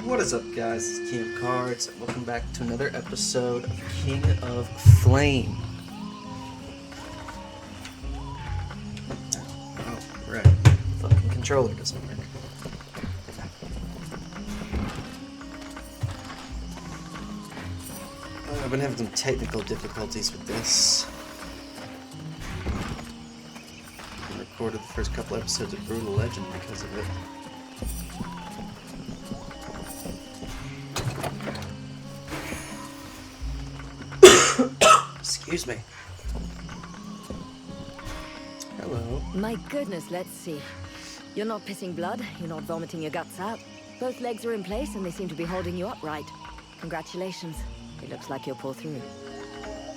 What is up, guys? It's King of Cards, and welcome back to another episode of King of Flame. Oh, right. Fucking controller doesn't work. I've been having some technical difficulties with this. I recorded the first couple episodes of Brutal Legend because of it. Excuse me. Hello. My goodness, let's see. You're not pissing blood, you're not vomiting your guts out. Both legs are in place and they seem to be holding you upright. Congratulations. It looks like you'll pull through.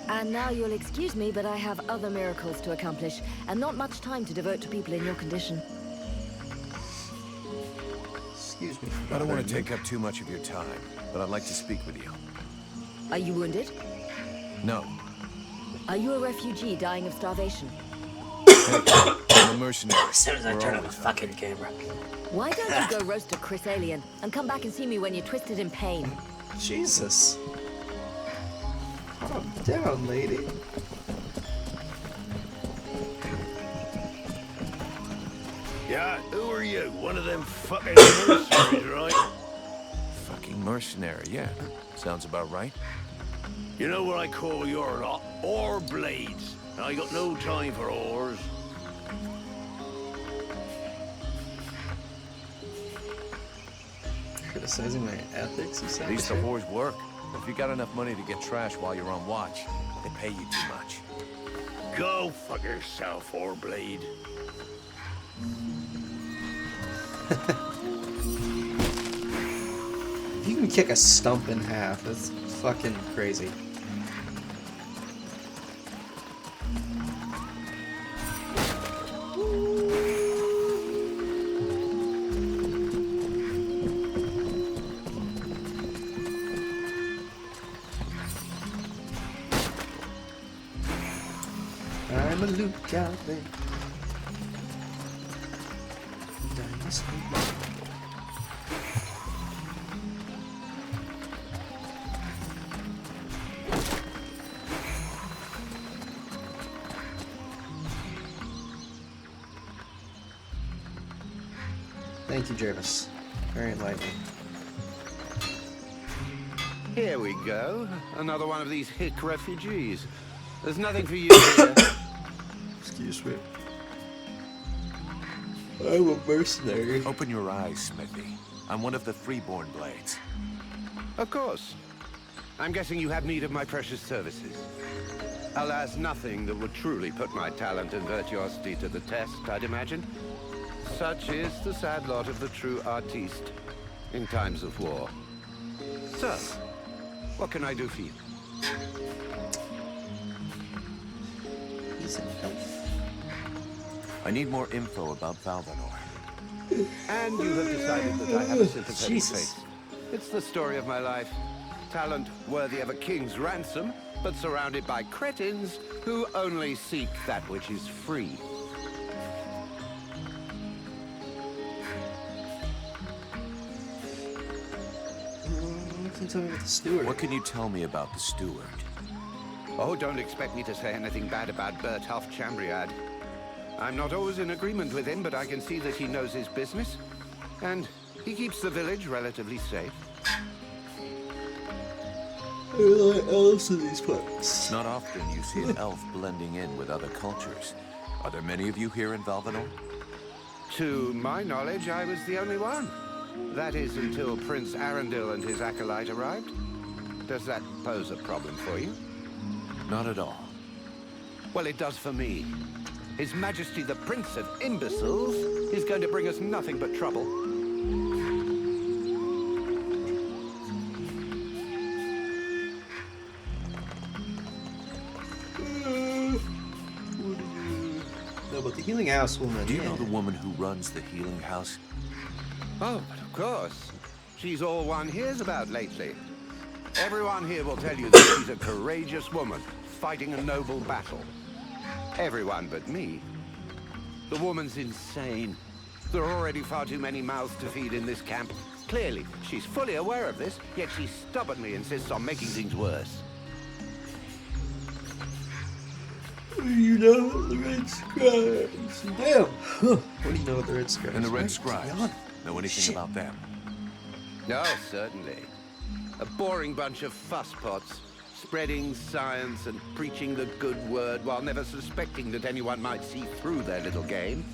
And now you'll excuse me, but I have other miracles to accomplish, and not much time to devote to people in your condition. Excuse me. I don't want to take up too much of your time, but I'd like to speak with you. Are you wounded? No. Are you a refugee dying of starvation? I'm a mercenary. As soon as I We're turn on the always fucking camera. Why don't you go roast a Chris Alien and come back and see me when you're twisted in pain? Jesus. Calm down, lady. Yeah, who are you? One of them fucking mercenaries, right? fucking mercenary, yeah. Sounds about right. You know what I call your lot? Ore blades. I got no time for ores. Criticizing my ethics, you said? At least the whores work. If you got enough money to get trash while you're on watch, they pay you too much. Go fuck yourself, ore blade. If you can kick a stump in half, that's fucking crazy. I'm a lookout there. Dynasty. Thank you, Jervis. Very enlightening. Here we go. Another one of these hick refugees. There's nothing for you here. Excuse me. I'm a mercenary. Open your eyes, Smithy. I'm one of the Freeborn Blades. Of course. I'm guessing you have need of my precious services. Alas, nothing that would truly put my talent and virtuosity to the test, I'd imagine. Such is the sad lot of the true artiste in times of war. So, what can I do for you? He's an elf. I need more info about Valvanor. And you have decided that I have a sympathetic Jesus. face. It's the story of my life. Talent worthy of a king's ransom, but surrounded by cretins who only seek that which is free. What can you tell me about the steward? What can you tell me about the steward? Oh, don't expect me to say anything bad about Berthoff Chambriad. I'm not always in agreement with him, but I can see that he knows his business. And he keeps the village relatively safe. There are like elves in these parts. It's not often you see an elf blending in with other cultures. Are there many of you here in Valvanor? To my knowledge, I was the only one. That is until Prince Arundel and his acolyte arrived. Does that pose a problem for you? Not at all. Well, it does for me. His Majesty the Prince of Imbeciles is going to bring us nothing but trouble. No, but the healing house woman. Do you know the woman who runs the healing house? Oh, but of course. She's all one hears about lately. Everyone here will tell you that she's a courageous woman, fighting a noble battle. Everyone but me. The woman's insane. There are already far too many mouths to feed in this camp. Clearly, she's fully aware of this, yet she stubbornly insists on making things worse. You know the Red Scribes. Damn. What do you know of the Red Scribes? And the Red Right? Scribes. Beyond. Know anything Shit. about them? Oh, certainly. A boring bunch of fusspots, spreading science and preaching the good word while never suspecting that anyone might see through their little game.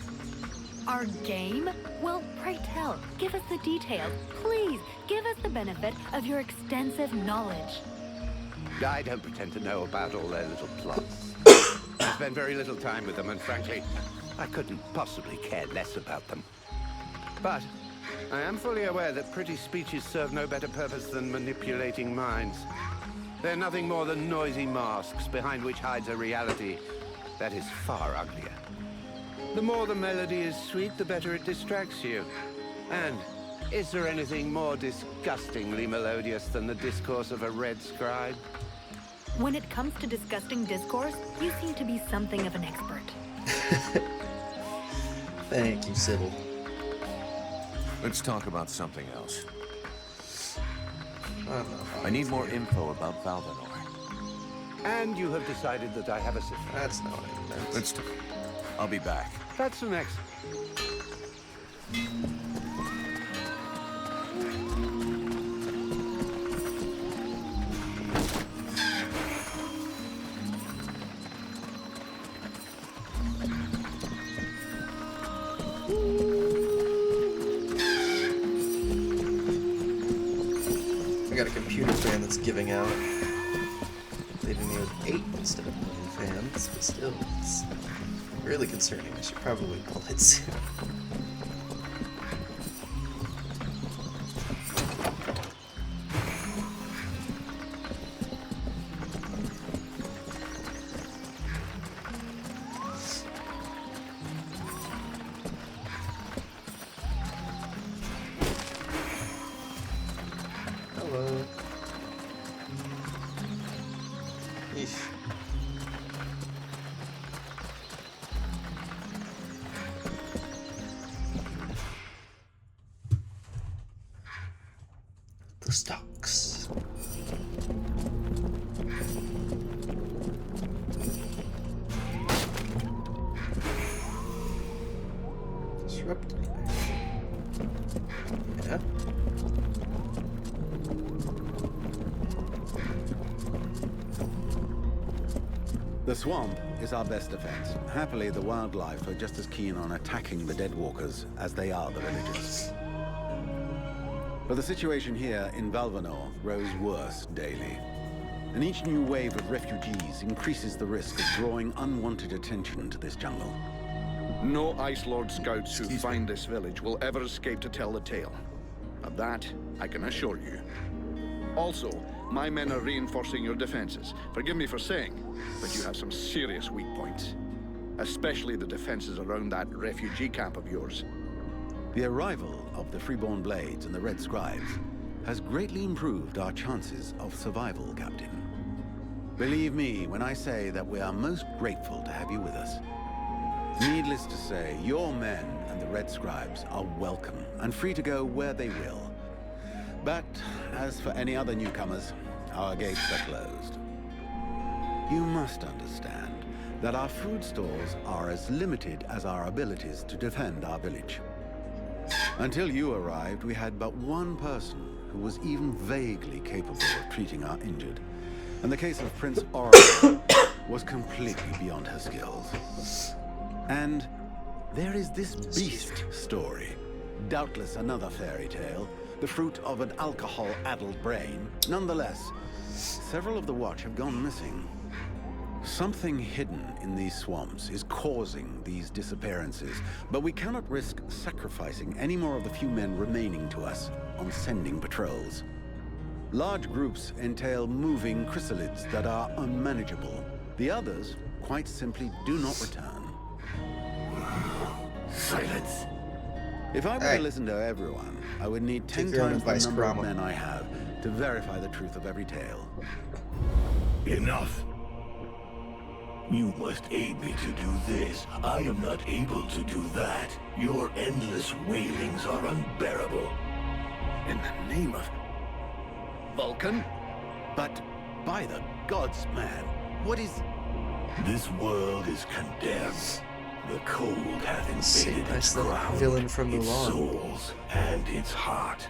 Our game? Well, pray tell. Give us the details. Please, give us the benefit of your extensive knowledge. I don't pretend to know about all their little plots. I spend very little time with them, and frankly, I couldn't possibly care less about them. But I am fully aware that pretty speeches serve no better purpose than manipulating minds. They're nothing more than noisy masks behind which hides a reality that is far uglier. The more the melody is sweet, the better it distracts you. And is there anything more disgustingly melodious than the discourse of a red scribe? When it comes to disgusting discourse, you seem to be something of an expert. Thank you, Sybil. Let's talk about something else. I'm not I need more info about Valvanor. And you have decided that I have a sister. That's not what I meant. Let's talk. I'll be back. That's the next. I got a computer fan that's giving out. Leaving me with 8 instead of 9 fans, but still, it's really concerning. I should probably pull it soon. Hello. Eesh. The stocks. Disrupt anything? Yeah. The swamp is our best defense. Happily, the wildlife are just as keen on attacking the Deadwalkers as they are the villagers. But the situation here in Valvanor grows worse daily. And each new wave of refugees increases the risk of drawing unwanted attention to this jungle. No Ice Lord scouts who find this village will ever escape to tell the tale. Of that, I can assure you. Also, my men are reinforcing your defenses. Forgive me for saying, but you have some serious weak points. Especially the defenses around that refugee camp of yours. The arrival of the Freeborn Blades and the Red Scribes has greatly improved our chances of survival, Captain. Believe me when I say that we are most grateful to have you with us. Needless to say, your men and the Red Scribes are welcome and free to go where they will. But as for any other newcomers, our gates are closed. You must understand that our food stores are as limited as our abilities to defend our village. Until you arrived, we had but one person who was even vaguely capable of treating our injured. And the case of Prince Oracle was completely beyond her skills. And there is this beast story. Doubtless another fairy tale, the fruit of an alcohol-addled brain. Nonetheless, several of the Watch have gone missing. Something hidden in these swamps is causing these disappearances, but we cannot risk sacrificing any more of the few men remaining to us on sending patrols. Large groups entail moving chrysalids that are unmanageable. The others, quite simply, do not return. Silence. If I were Hey. to listen to everyone, I would need 10 Take your own times the advice, number of Grandma. men I have to verify the truth of every tale. Enough. You must aid me to do this. I am not able to do that. Your endless wailings are unbearable. In the name of... Vulcan? But by the gods, man, what is... This world is condemned. The cold hath invaded its That's the ground, villain from its Mulan. souls, and its heart.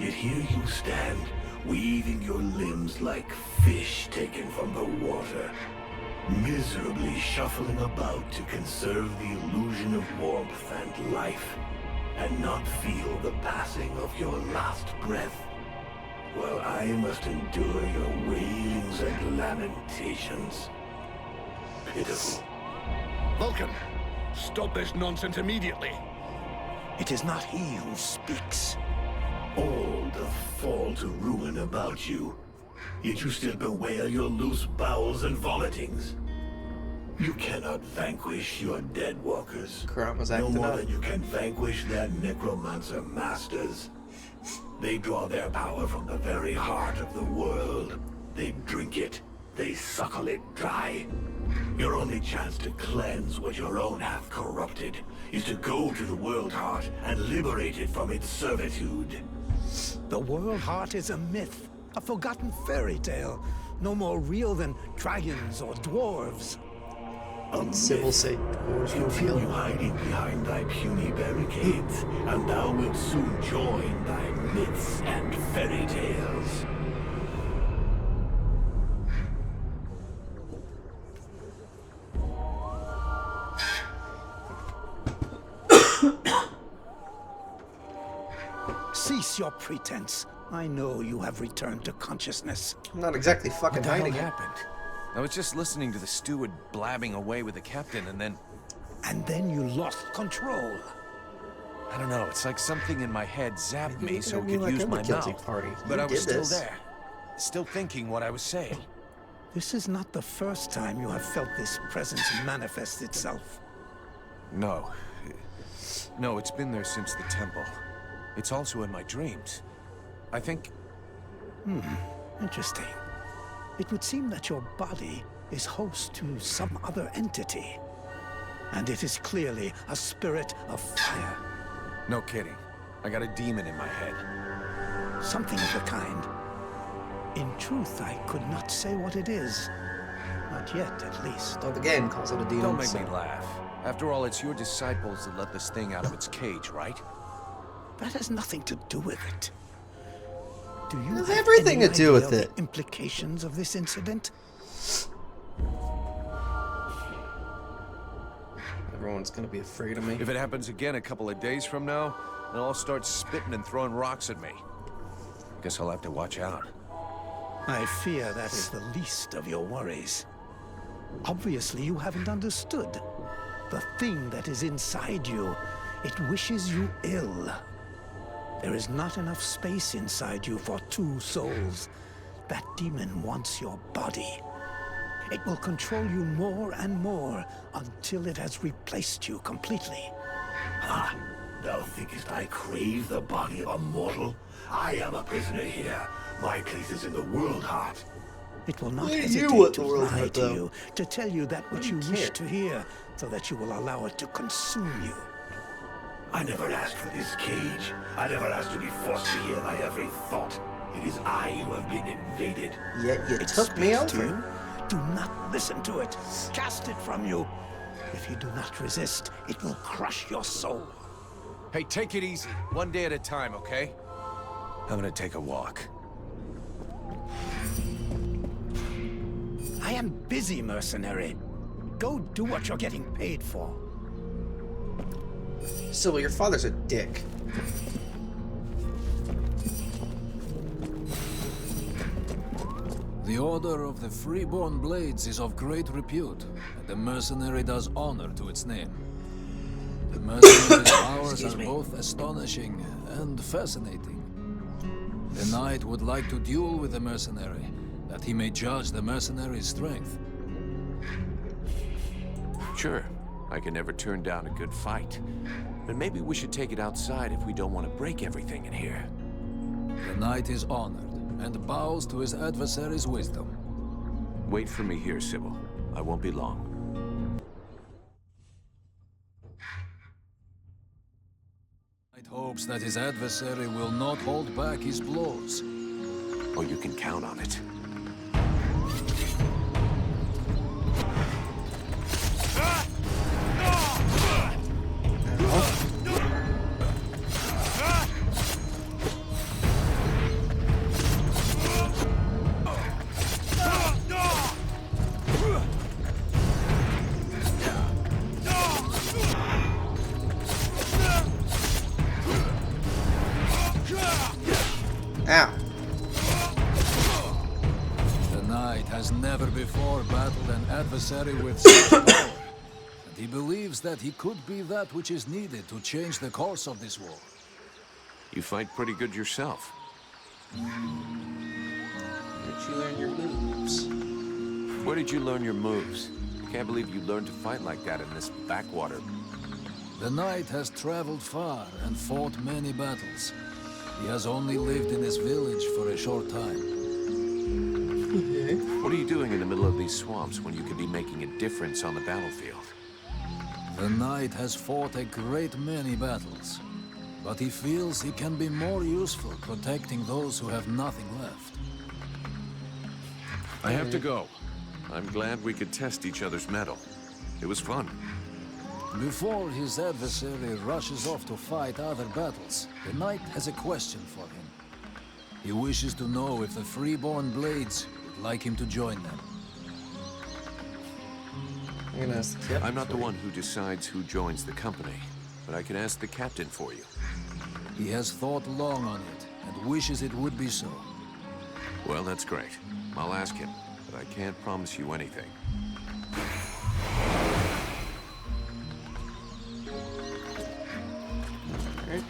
Yet here you stand, weaving your limbs like fish taken from the water, miserably shuffling about to conserve the illusion of warmth and life, and not feel the passing of your last breath, while I must endure your wailings and lamentations. Pitiful. Vulcan, stop this nonsense immediately. It is not he who speaks. All doth fall to ruin about you, yet you still bewail your loose bowels and vomitings. You cannot vanquish your dead walkers, Karam was no acting more up. than you can vanquish their necromancer masters. They draw their power from the very heart of the world. They drink it, they suckle it dry. Your only chance to cleanse what your own hath corrupted is to go to the World Heart and liberate it from its servitude. The World Heart is a myth, a forgotten fairy tale, no more real than dragons or dwarves. Sybil say dwarves were Continue real. hiding behind thy puny barricades, and thou wilt soon join thy myths and fairy tales. Cease your pretense. I know you have returned to consciousness. I'm not exactly fucking What the hell hiding it. happened? I was just listening to the steward blabbing away with the captain, and then... And then you lost control. I don't know, it's like something in my head zapped me looking so at I me could like use I'm the my guilty mouth. party. But You I was did still this. there. Still thinking what I was saying. This is not the first time you have felt this presence manifest itself. No. No, it's been there since the temple. It's also in my dreams. I think... Interesting. It would seem that your body is host to some other entity. And it is clearly a spirit of fire. No kidding. I got a demon in my head. Something of the kind. In truth, I could not say what it is. Not yet, at least. Oh, the game calls it a demon. Don't make so- me laugh. After all, it's your disciples that let this thing out of its cage, right? That has nothing to do with it. Do you Has have everything any to do idea with of it. the implications of this incident? Everyone's gonna be afraid of me. If it happens again a couple of days from now, they'll all start spitting and throwing rocks at me. Guess I'll have to watch out. I fear that is the least of your worries. Obviously, you haven't understood. The thing that is inside you, it wishes you ill. There is not enough space inside you for two souls. That demon wants your body. It will control you more and more until it has replaced you completely. Ha! Thou thinkest I crave the body of a mortal? I am a prisoner here. My place is in the World Heart. It will not What do you hesitate want to the world lie heart, to though? you, to tell you that which you wish to hear, so that you will allow it to consume you. I never asked for this cage. I never asked to be forced to hear thy every thought. It is I who have been invaded. Yet you It took me speaks to over. you. Do not listen to it. Cast it from you. If you do not resist, it will crush your soul. Hey, take it easy. One day at a time, okay? I'm gonna take a walk. I am busy, mercenary. Go do what you're getting paid for. Sybil, your father's a dick. The Order of the Freeborn Blades is of great repute, and the mercenary does honor to its name. The mercenary's powers are both astonishing and fascinating. The knight would like to duel with the mercenary, that he may judge the mercenary's strength. Sure, I can never turn down a good fight. But maybe we should take it outside if we don't want to break everything in here. The knight is honored, and bows to his adversary's wisdom. Wait for me here, Sybil. I won't be long. Right home. hopes that his adversary will not hold back his blows. Oh, you can count on it. Ow. The knight has never before battled an adversary with such power, and he believes that he could be that which is needed to change the course of this war. You fight pretty good yourself. Where did you learn your moves? Where did you learn your moves? I can't believe you learned to fight like that in this backwater. The knight has traveled far and fought many battles. He has only lived in this village for a short time. What are you doing in the middle of these swamps when you could be making a difference on the battlefield? The knight has fought a great many battles, but he feels he can be more useful protecting those who have nothing left. I have to go. I'm glad we could test each other's mettle. It was fun. Before his adversary rushes off to fight other battles, the knight has a question for him. He wishes to know if the Freeborn Blades would like him to join them. I'm gonna ask the captain. I'm not the one who decides who joins the company, but I can ask the captain for you. He has thought long on it, and wishes it would be so. Well, that's great. I'll ask him, but I can't promise you anything. Alright.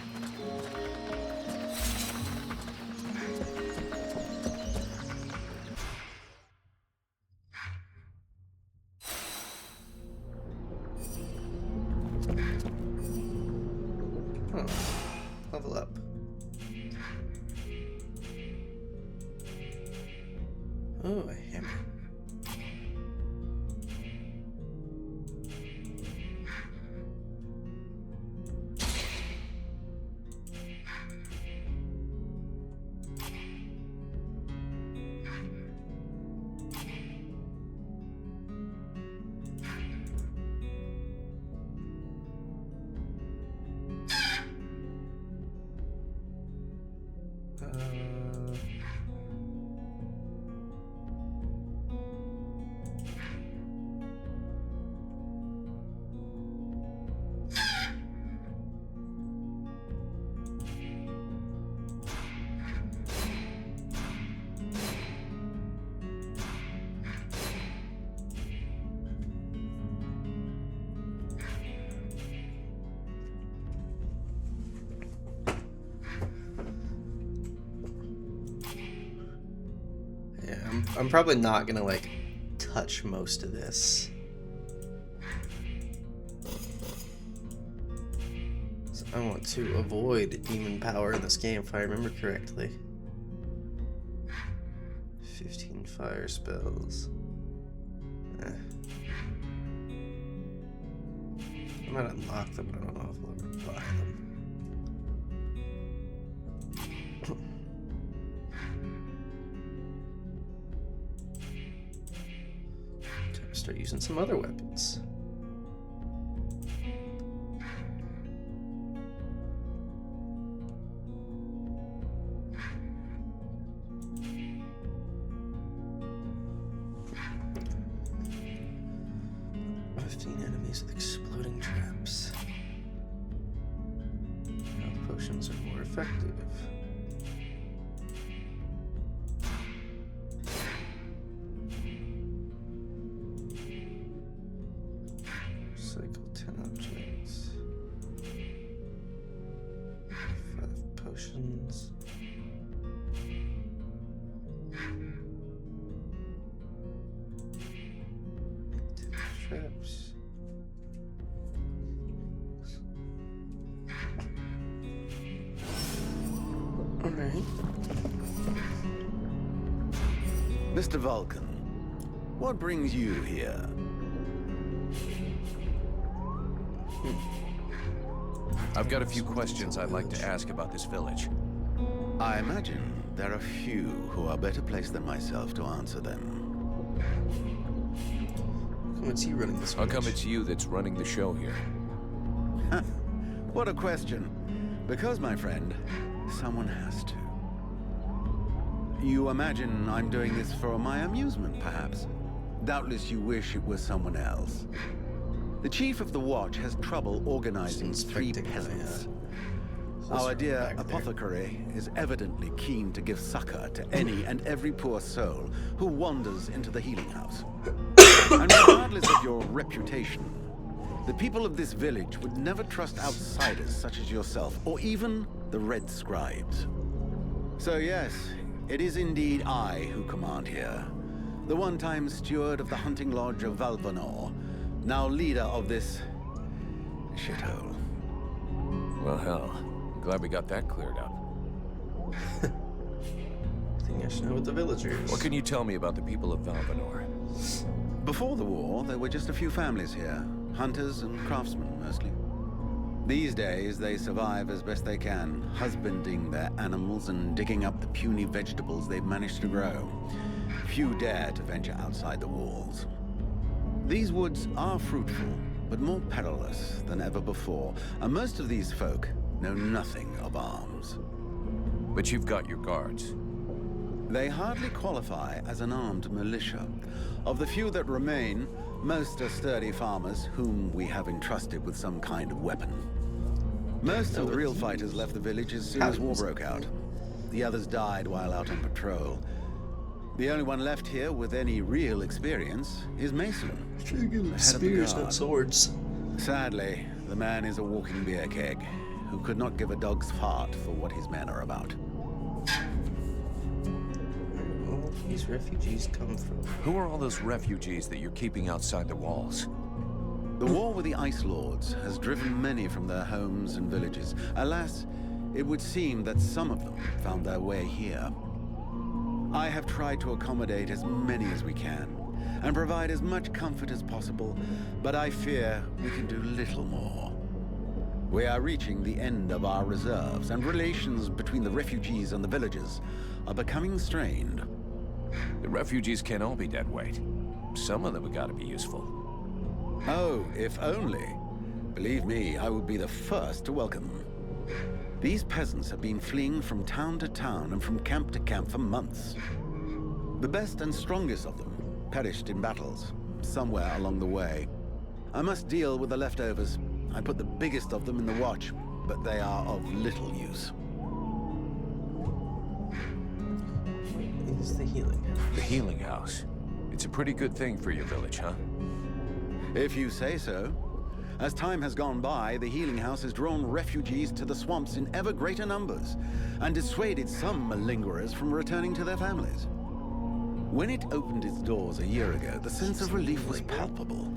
Oh, level up. Oh, a hammer. I'm probably not gonna like touch most of this. So I want to avoid demon power in this game if I remember correctly. 15 fire spells. I might unlock them, but I don't know if I'll ever buy them. Start using some other weapons. Enemies with exploding traps. Now potions are more effective. Cycle 10 objects. 5 potions. Traps. Alright. Mr. Vulcan, what brings you here? I I've got a few questions I'd like to ask about this village. I imagine there are few who are better placed than myself to answer them. How come it's you running this How come village? it's you that's running the show here? What a question. Because, my friend, someone has to. You imagine I'm doing this for my amusement, perhaps? Doubtless you wish it was someone else. The chief of the watch has trouble organizing three Inspecting my, peasants. Our Our dear apothecary is evidently keen to give succor to any and every poor soul who wanders into the healing house. And regardless of your reputation, the people of this village would never trust outsiders such as yourself, or even the Red Scribes. So yes, it is indeed I who command here. The one-time steward of the hunting lodge of Valvanor, now leader of this shithole. Well, hell. Glad we got that cleared up. I think I should know what the villagers. What can you tell me about the people of Valvanor? Before the war, there were just a few families here. Hunters and craftsmen, mostly. These days, they survive as best they can, husbanding their animals and digging up the puny vegetables they've managed to grow. Few dare to venture outside the walls. These woods are fruitful, but more perilous than ever before, and most of these folk know nothing of arms. But you've got your guards. They hardly qualify as an armed militia. Of the few that remain, most are sturdy farmers whom we have entrusted with some kind of weapon. Most of the real fighters left the village as soon as war broke out. The others died while out on patrol. The only one left here with any real experience is Mason, the head of the Spears, not guard. swords. Sadly, the man is a walking beer keg, who could not give a dog's fart for what his men are about. Where do all these refugees come from? Who are all those refugees that you're keeping outside the walls? The war with the Ice Lords has driven many from their homes and villages. Alas, it would seem that some of them found their way here. I have tried to accommodate as many as we can, and provide as much comfort as possible, but I fear we can do little more. We are reaching the end of our reserves, and relations between the refugees and the villagers are becoming strained. The refugees can't all be dead weight. Some of them have got to be useful. Oh, if only. Believe me, I would be the first to welcome them. These peasants have been fleeing from town to town and from camp to camp for months. The best and strongest of them perished in battles, somewhere along the way. I must deal with the leftovers. I put the biggest of them in the watch, but they are of little use. Is the healing house. The healing house. It's a pretty good thing for your village, huh? If you say so. As time has gone by, the healing house has drawn refugees to the swamps in ever greater numbers, and dissuaded some malingerers from returning to their families. When it opened its doors a year ago, the sense of relief was palpable.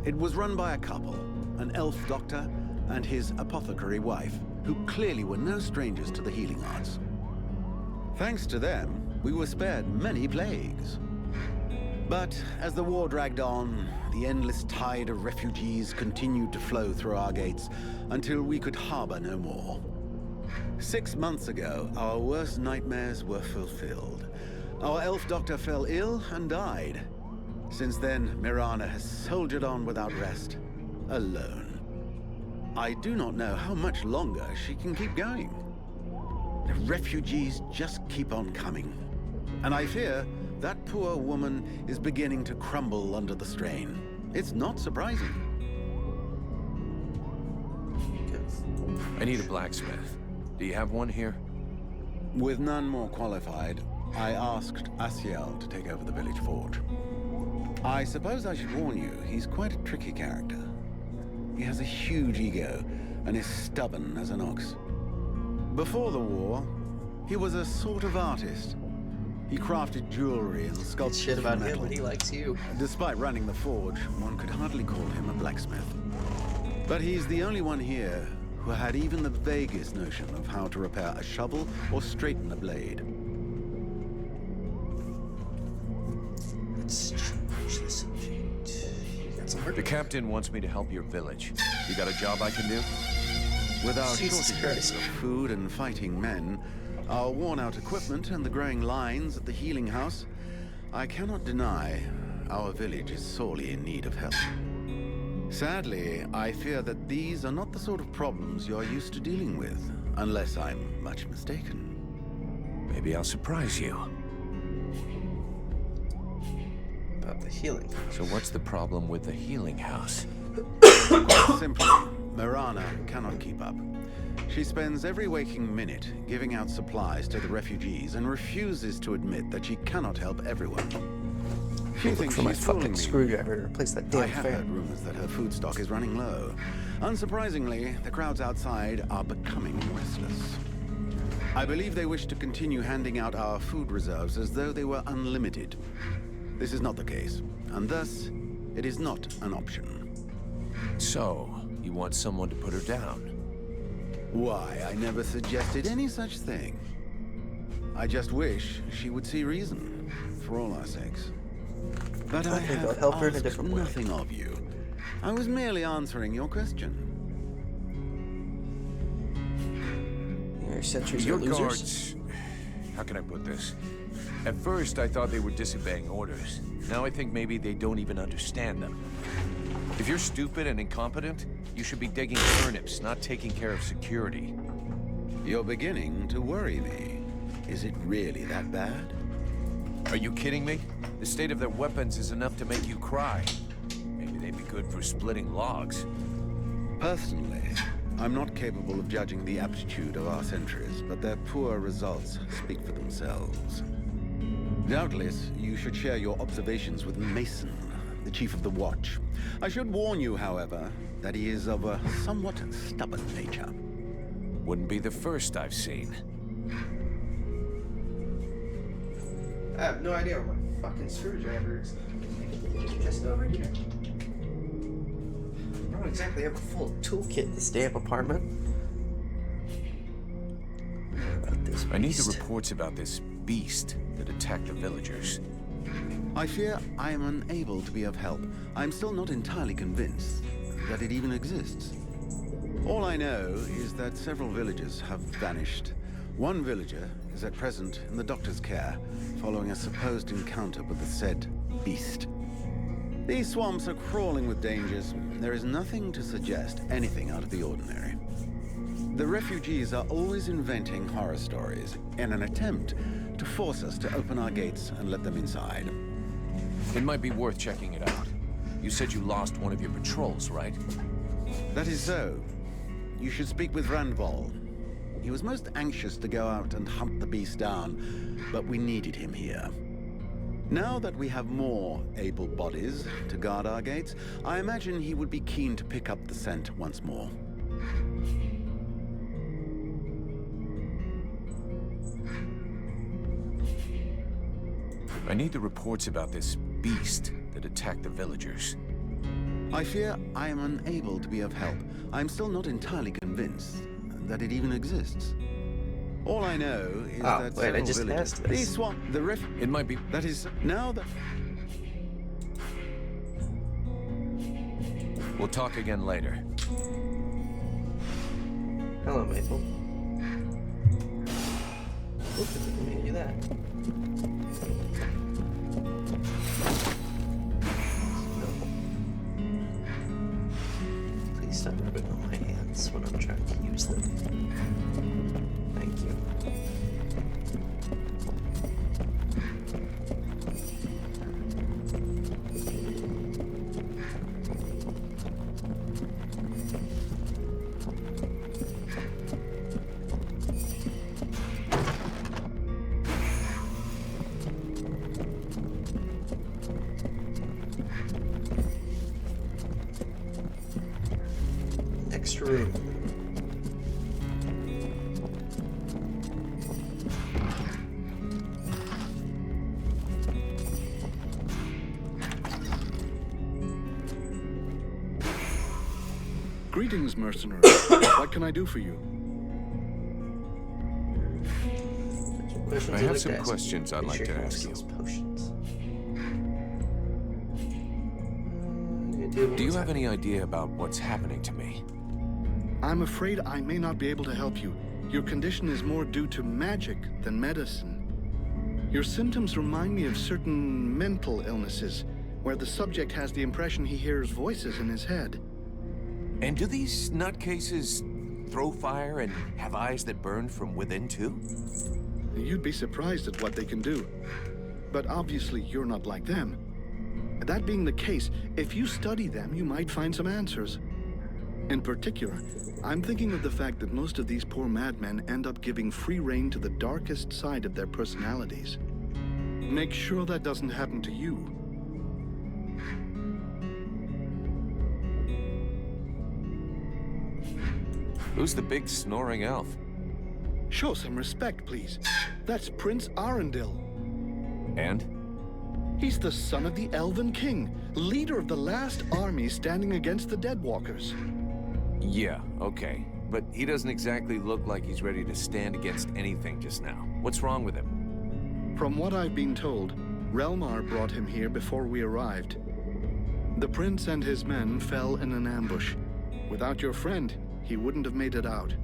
It was run by a couple, an elf doctor and his apothecary wife, who clearly were no strangers to the healing arts. Thanks to them, we were spared many plagues. But as the war dragged on, the endless tide of refugees continued to flow through our gates until we could harbor no more. 6 months ago, our worst nightmares were fulfilled. Our elf doctor fell ill and died. Since then, Mirana has soldiered on without rest, alone. I do not know how much longer she can keep going. The refugees just keep on coming. And I fear that poor woman is beginning to crumble under the strain. It's not surprising. I need a blacksmith. Do you have one here? With none more qualified, I asked Asiel to take over the village forge. I suppose I should warn you, he's quite a tricky character. He has a huge ego and is stubborn as an ox. Before the war, he was a sort of artist. He crafted jewelry and sculpted Shit about from him metal. when he likes you. Despite running the forge, one could hardly call him a blacksmith. But he's the only one here who had even the vaguest notion of how to repair a shovel or straighten a blade. Let's change the subject. You got some work? The captain wants me to help your village. You got a job I can do? With our Jesus shortages Christ. of food and fighting men, our worn-out equipment and the growing lines at the healing house, I cannot deny our village is sorely in need of help. Sadly, I fear that these are not the sort of problems you're used to dealing with, unless I'm much mistaken. Maybe I'll surprise you. About the healing. So what's the problem with the healing house? Quite simply, Mirana cannot keep up. She spends every waking minute giving out supplies to the refugees and refuses to admit that she cannot help everyone. She Look thinks for my she's fooling fucking me. screwdriver to replace that I damn have heard fan. rumors that her food stock is running low. Unsurprisingly, the crowds outside are becoming restless. I believe they wish to continue handing out our food reserves as though they were unlimited. This is not the case, and thus, it is not an option. So, you want someone to put her down? Why, I never suggested any such thing. I just wish she would see reason, for all our sakes. But I think I'll have help her in a asked different way. nothing of you. I was merely answering your question. Your sentries are Your losers. guards... How can I put this? At first, I thought they were disobeying orders. Now I think maybe they don't even understand them. If you're stupid and incompetent, you should be digging turnips, not taking care of security. You're beginning to worry me. Is it really that bad? Are you kidding me? The state of their weapons is enough to make you cry. Maybe they'd be good for splitting logs. Personally, I'm not capable of judging the aptitude of our sentries, but their poor results speak for themselves. Doubtless, you should share your observations with Mason, the chief of the watch. I should warn you, however, that he is of a somewhat stubborn nature. Wouldn't be the first I've seen. I have no idea where my fucking screwdriver is. Just over here. I don't exactly have a full toolkit in this damn apartment. What about this I need the beast? reports about this beast that attacked the villagers. I fear I am unable to be of help. I'm still not entirely convinced that it even exists. All I know is that several villagers have vanished. One villager is at present in the doctor's care, following a supposed encounter with the said beast. These swamps are crawling with dangers. There is nothing to suggest anything out of the ordinary. The refugees are always inventing horror stories in an attempt to force us to open our gates and let them inside. It might be worth checking it out. You said you lost one of your patrols, right? That is so. You should speak with Randval. He was most anxious to go out and hunt the beast down, but we needed him here. Now that we have more able bodies to guard our gates, I imagine he would be keen to pick up the scent once more. I need the reports about this beast that attacked the villagers. I fear I am unable to be of help. I'm still not entirely convinced that it even exists. All I know is that wait, I several just villages... asked this. These swamp... The ref... It might be... That is... Now that... We'll talk again later. Hello, Maple. Oops, I didn't mean to do that. No. Please stop rubbing on my hands when I'm trying to use them. Thank you. Next room. Greetings, mercenary. What can I do for you? I have some questions I'd like to ask you. Potions. Do you have any idea about what's happening to me? I'm afraid I may not be able to help you. Your condition is more due to magic than medicine. Your symptoms remind me of certain mental illnesses, where the subject has the impression he hears voices in his head. And do these nutcases throw fire and have eyes that burn from within too? You'd be surprised at what they can do. But obviously you're not like them. That being the case, if you study them, you might find some answers. In particular, I'm thinking of the fact that most of these poor madmen end up giving free rein to the darkest side of their personalities. Make sure that doesn't happen to you. Who's the big snoring elf? Show some respect, please. That's Prince Arundel. And? He's the son of the Elven King, leader of the last army standing against the Deadwalkers. Yeah, okay. But he doesn't exactly look like he's ready to stand against anything just now. What's wrong with him? From what I've been told, Relmar brought him here before we arrived. The prince and his men fell in an ambush. Without your friend, he wouldn't have made it out.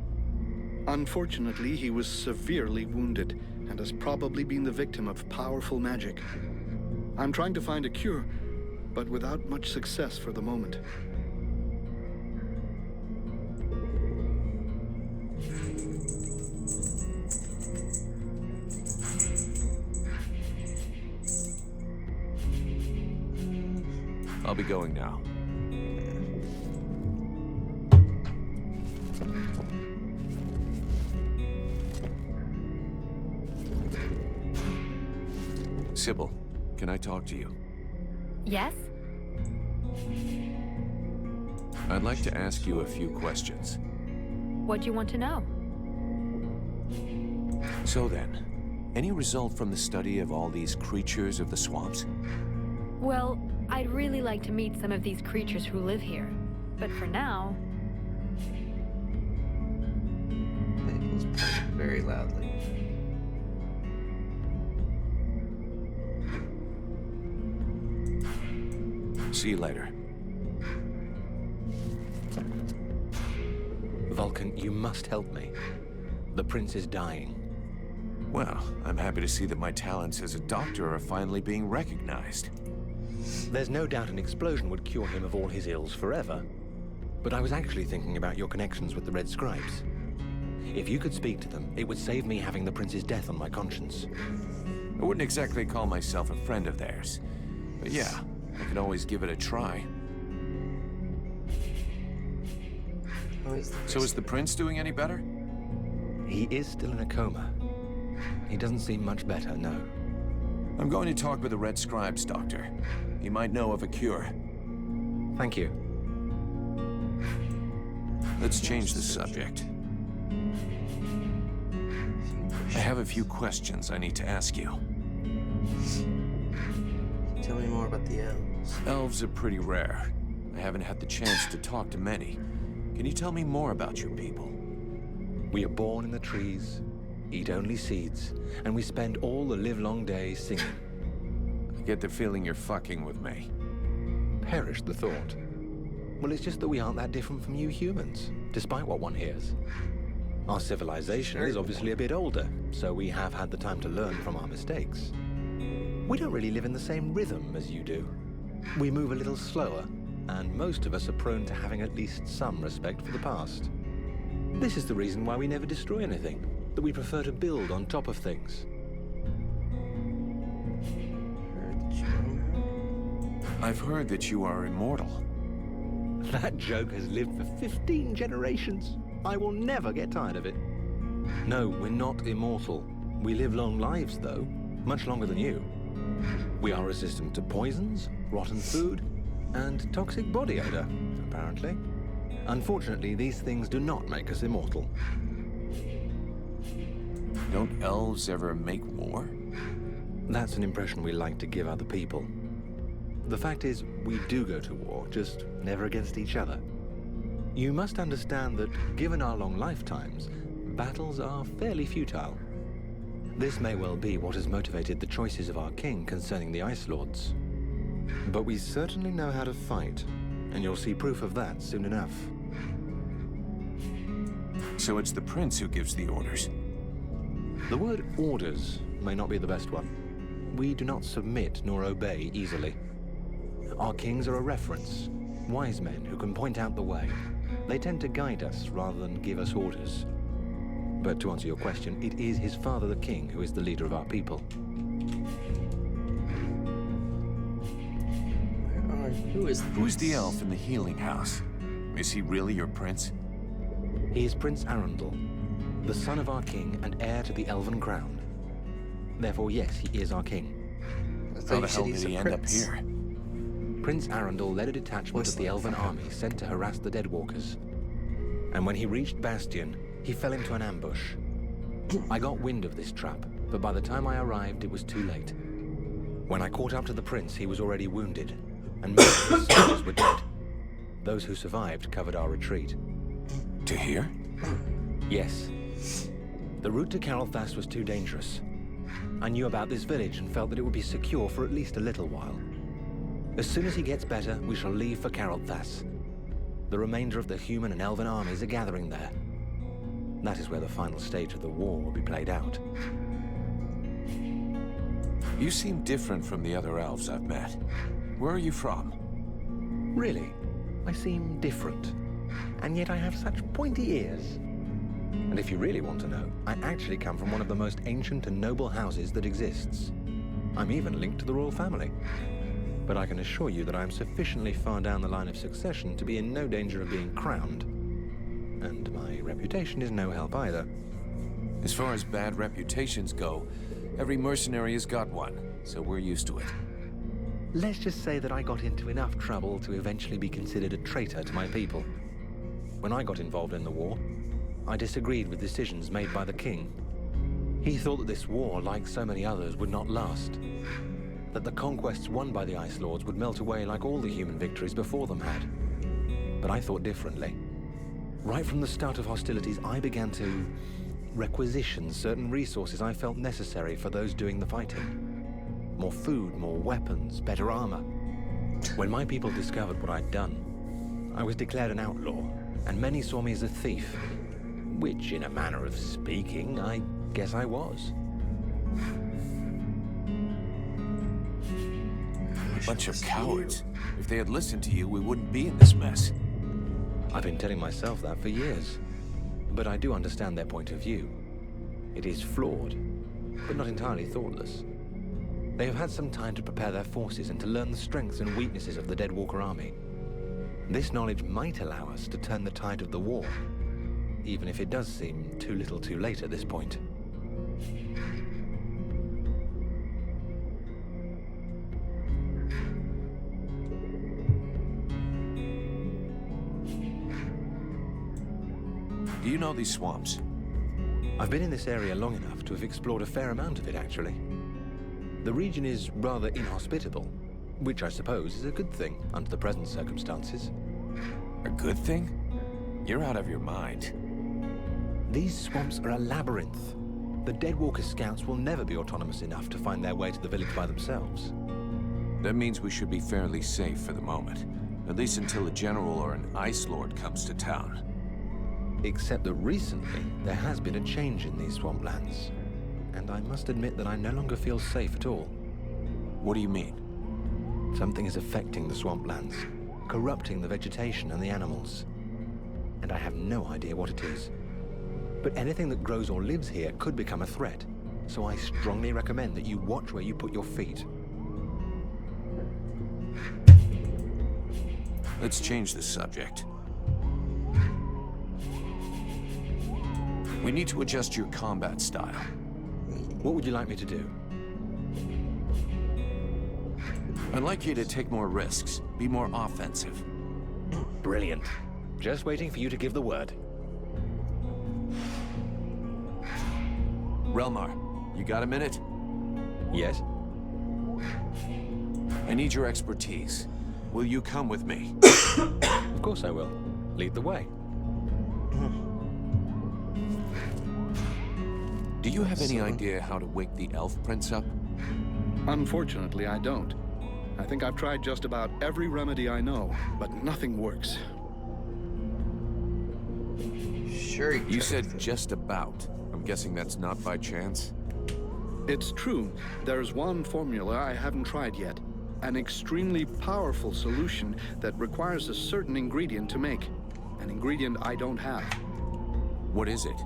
Unfortunately, he was severely wounded and has probably been the victim of powerful magic. I'm trying to find a cure, but without much success for the moment. I'll be going now. Sybil, can I talk to you? Yes? I'd like to ask you a few questions. What do you want to know? So then, any result from the study of all these creatures of the swamps? Well, I'd really like to meet some of these creatures who live here. But for now... Maple's playing very loudly. See you later. Vulcan, you must help me. The prince is dying. Well, I'm happy to see that my talents as a doctor are finally being recognized. There's no doubt an explosion would cure him of all his ills forever. But I was actually thinking about your connections with the Red Scribes. If you could speak to them, it would save me having the prince's death on my conscience. I wouldn't exactly call myself a friend of theirs. But yeah, I can always give it a try. So is the prince doing any better? He is still in a coma. He doesn't seem much better, no. I'm going to talk with the Red Scribes, Doctor. He might know of a cure. Thank you. Let's change the subject. I have a few questions I need to ask you. Tell me more about the elves. Elves are pretty rare. I haven't had the chance to talk to many. Can you tell me more about your people? We are born in the trees, eat only seeds, and we spend all the livelong day singing. I get the feeling you're fucking with me. Perish the thought. Well, it's just that we aren't that different from you humans, despite what one hears. Our civilization is obviously a bit older, so we have had the time to learn from our mistakes. We don't really live in the same rhythm as you do. We move a little slower, and most of us are prone to having at least some respect for the past. This is the reason why we never destroy anything, that we prefer to build on top of things. I've heard that you are immortal. That joke has lived for 15 generations. I will never get tired of it. No, we're not immortal. We live long lives, though, much longer than you. We are resistant to poisons, rotten food, and toxic body odor, apparently. Unfortunately, these things do not make us immortal. Don't elves ever make war? That's an impression we like to give other people. The fact is, we do go to war, just never against each other. You must understand that, given our long lifetimes, battles are fairly futile. This may well be what has motivated the choices of our king concerning the Ice Lords. But we certainly know how to fight, and you'll see proof of that soon enough. So it's the prince who gives the orders. The word orders may not be the best one. We do not submit nor obey easily. Our kings are a reference, wise men who can point out the way. They tend to guide us rather than give us orders. But to answer your question, it is his father, the king, who is the leader of our people. Who's the elf in the healing house? Is he really your prince? He is Prince Arundel, the son of our king and heir to the elven crown. Therefore, yes, he is our king. How the hell did he end up here? Prince Arundel led a detachment of the elven army sent to harass the Deadwalkers. And when he reached Bastion, he fell into an ambush. I got wind of this trap, but by the time I arrived, it was too late. When I caught up to the prince, he was already wounded, and most of his soldiers were dead. Those who survived covered our retreat. To here? Yes. The route to Carolthas was too dangerous. I knew about this village and felt that it would be secure for at least a little while. As soon as he gets better, we shall leave for Carolthas. The remainder of the human and elven armies are gathering there. That is where the final stage of the war will be played out. You seem different from the other elves I've met. Where are you from? Really? I seem different. And yet I have such pointy ears. And if you really want to know, I actually come from one of the most ancient and noble houses that exists. I'm even linked to the royal family. But I can assure you that I am sufficiently far down the line of succession to be in no danger of being crowned. And my reputation is no help either. As far as bad reputations go, every mercenary has got one, so we're used to it. Let's just say that I got into enough trouble to eventually be considered a traitor to my people. When I got involved in the war, I disagreed with decisions made by the king. He thought that this war, like so many others, would not last. That the conquests won by the Ice Lords would melt away like all the human victories before them had. But I thought differently. Right from the start of hostilities, I began to requisition certain resources I felt necessary for those doing the fighting. More food, more weapons, better armor. When my people discovered what I'd done, I was declared an outlaw, and many saw me as a thief. Which, in a manner of speaking, I guess I was. A bunch of cowards. If they had listened to you, we wouldn't be in this mess. I've been telling myself that for years. But I do understand their point of view. It is flawed, but not entirely thoughtless. They have had some time to prepare their forces and to learn the strengths and weaknesses of the Deadwalker army. This knowledge might allow us to turn the tide of the war, even if it does seem too little too late at this point. Do you know these swamps? I've been in this area long enough to have explored a fair amount of it, actually. The region is rather inhospitable, which I suppose is a good thing under the present circumstances. A good thing? You're out of your mind. These swamps are a labyrinth. The Deadwalker scouts will never be autonomous enough to find their way to the village by themselves. That means we should be fairly safe for the moment. At least until a general or an Ice Lord comes to town. Except that recently, there has been a change in these swamplands. And I must admit that I no longer feel safe at all. What do you mean? Something is affecting the swamplands, corrupting the vegetation and the animals. And I have no idea what it is. But anything that grows or lives here could become a threat. So I strongly recommend that you watch where you put your feet. Let's change the subject. We need to adjust your combat style. What would you like me to do? I'd like you to take more risks, be more offensive. Brilliant. Just waiting for you to give the word. Relmar, you got a minute? Yes? I need your expertise. Will you come with me? Of course I will. Lead the way. Do you have any idea how to wake the Elf Prince up? Unfortunately, I don't. I think I've tried just about every remedy I know, but nothing works. Sure. You said just about. I'm guessing that's not by chance? It's true. There's one formula I haven't tried yet. An extremely powerful solution that requires a certain ingredient to make. An ingredient I don't have. What is it?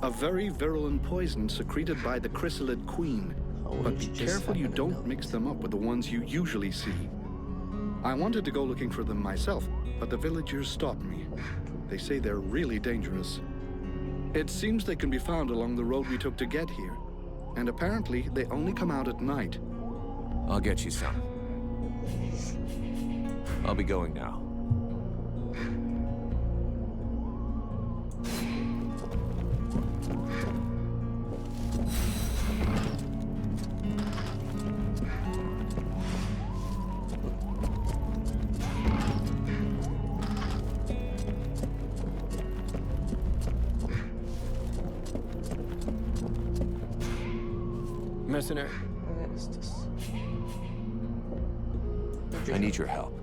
A very virulent poison secreted by the chrysalid queen. But be careful you don't mix them up with the ones you usually see. I wanted to go looking for them myself, but the villagers stopped me. They say they're really dangerous. It seems they can be found along the road we took to get here. And apparently, they only come out at night. I'll get you some. I'll be going now. Mercenary. I need your help.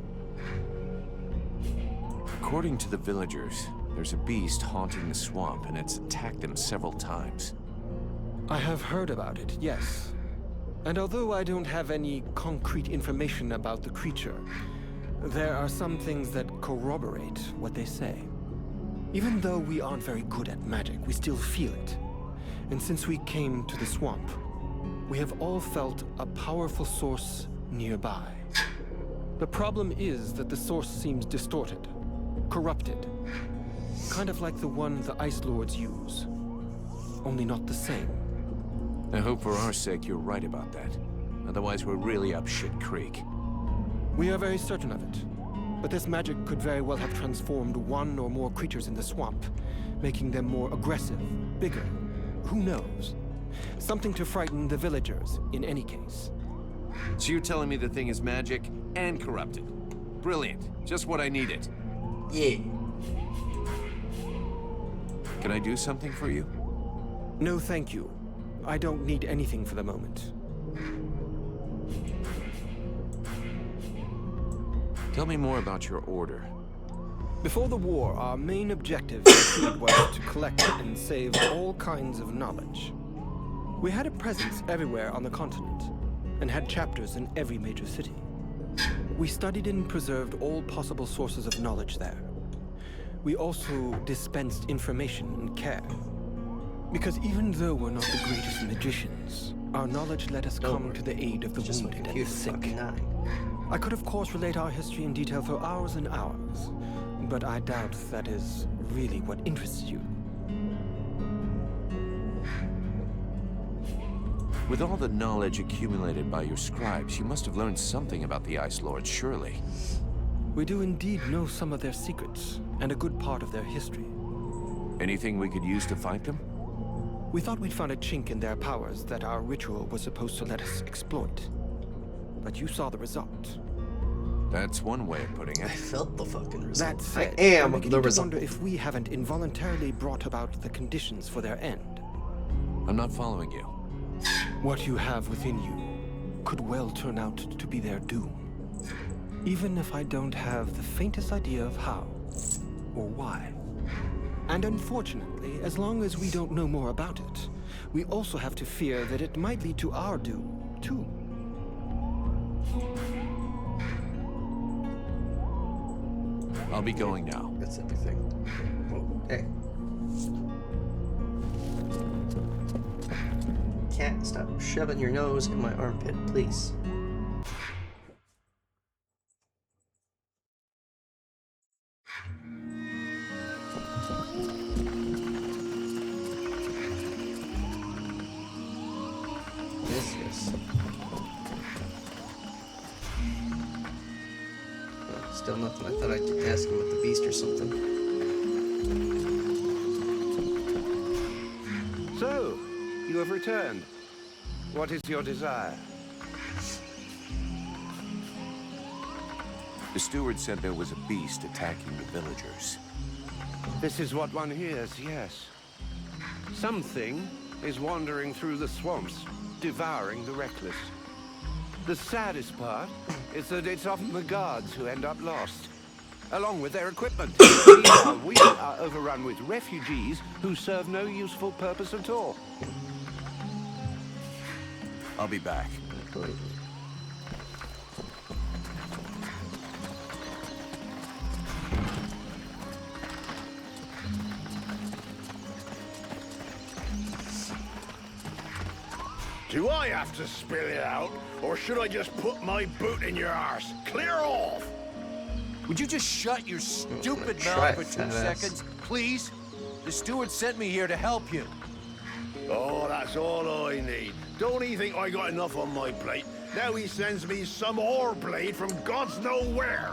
According to the villagers, there's a beast haunting the swamp, and it's attacked them several times. I have heard about it, yes. And although I don't have any concrete information about the creature, there are some things that corroborate what they say. Even though we aren't very good at magic, we still feel it. And since we came to the swamp, we have all felt a powerful source nearby. The problem is that the source seems distorted, corrupted. Kind of like the one the Ice Lords use. Only not the same. I hope for our sake you're right about that. Otherwise we're really up shit creek. We are very certain of it. But this magic could very well have transformed one or more creatures in the swamp, making them more aggressive, bigger. Who knows? Something to frighten the villagers, in any case. So you're telling me the thing is magic and corrupted? Brilliant. Just what I needed. Yeah. Can I do something for you? No, thank you. I don't need anything for the moment. Tell me more about your order. Before the war, our main objective was to collect and save all kinds of knowledge. We had a presence everywhere on the continent, and had chapters in every major city. We studied and preserved all possible sources of knowledge there. We also dispensed information and care. Because even though we're not the greatest magicians, our knowledge let us come to the aid of the wounded and the sick. I could of course relate our history in detail for hours and hours, but I doubt that is really what interests you. With all the knowledge accumulated by your scribes, you must have learned something about the Ice Lords, surely. We do indeed know some of their secrets, and a good part of their history. Anything we could use to fight them? We thought we'd found a chink in their powers that our ritual was supposed to let us exploit. But you saw the result. That's one way of putting it. I felt the fucking result. That said, I am I'm beginning the to result. wonder if we haven't involuntarily brought about the conditions for their end. I'm not following you. What you have within you could well turn out to be their doom. Even if I don't have the faintest idea of how or why. And unfortunately, as long as we don't know more about it, we also have to fear that it might lead to our doom, too. I'll be going now. That's everything. Whoa, hey. Cat, stop shoving your nose in my armpit, please. Yes. Oh, still nothing. I thought I'd ask him with the beast or something. So, you have returned. What is your desire? The steward said there was a beast attacking the villagers. This is what one hears, yes. Something is wandering through the swamps, devouring the reckless. The saddest part is that it's often the guards who end up lost. along with their equipment. Meanwhile, we are overrun with refugees who serve no useful purpose at all. I'll be back. Do I have to spill it out, or should I just put my boot in your arse? Clear off! Would you just shut your stupid try mouth it, for 2 fat ass. seconds, please? The steward sent me here to help you. Oh, that's all I need. Don't he think I got enough on my plate? Now he sends me some ore blade from God's nowhere.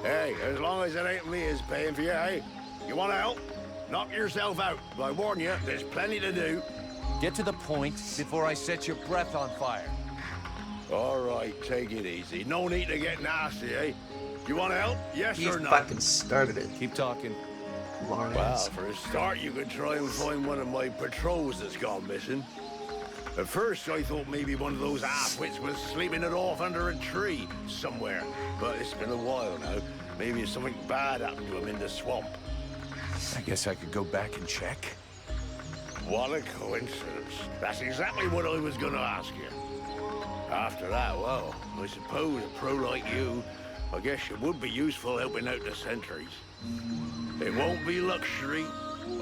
Hey, as long as it ain't me is paying for you, hey? You want to help? Knock yourself out. But I warn you, there's plenty to do. Get to the point before I set your breath on fire. All right, take it easy. No need to get nasty, eh? You want to help? Yes He or no? fucking started it. Keep talking. Lawrence. Well, for a start, you could try and find one of my patrols that's gone missing. At first, I thought maybe one of those half-wits was sleeping it off under a tree somewhere. But it's been a while now. Maybe something bad happened to him in the swamp. I guess I could go back and check. What a coincidence. That's exactly what I was going to ask you. After that, well, I suppose a pro like you, I guess you would be useful helping out the sentries. It won't be luxury.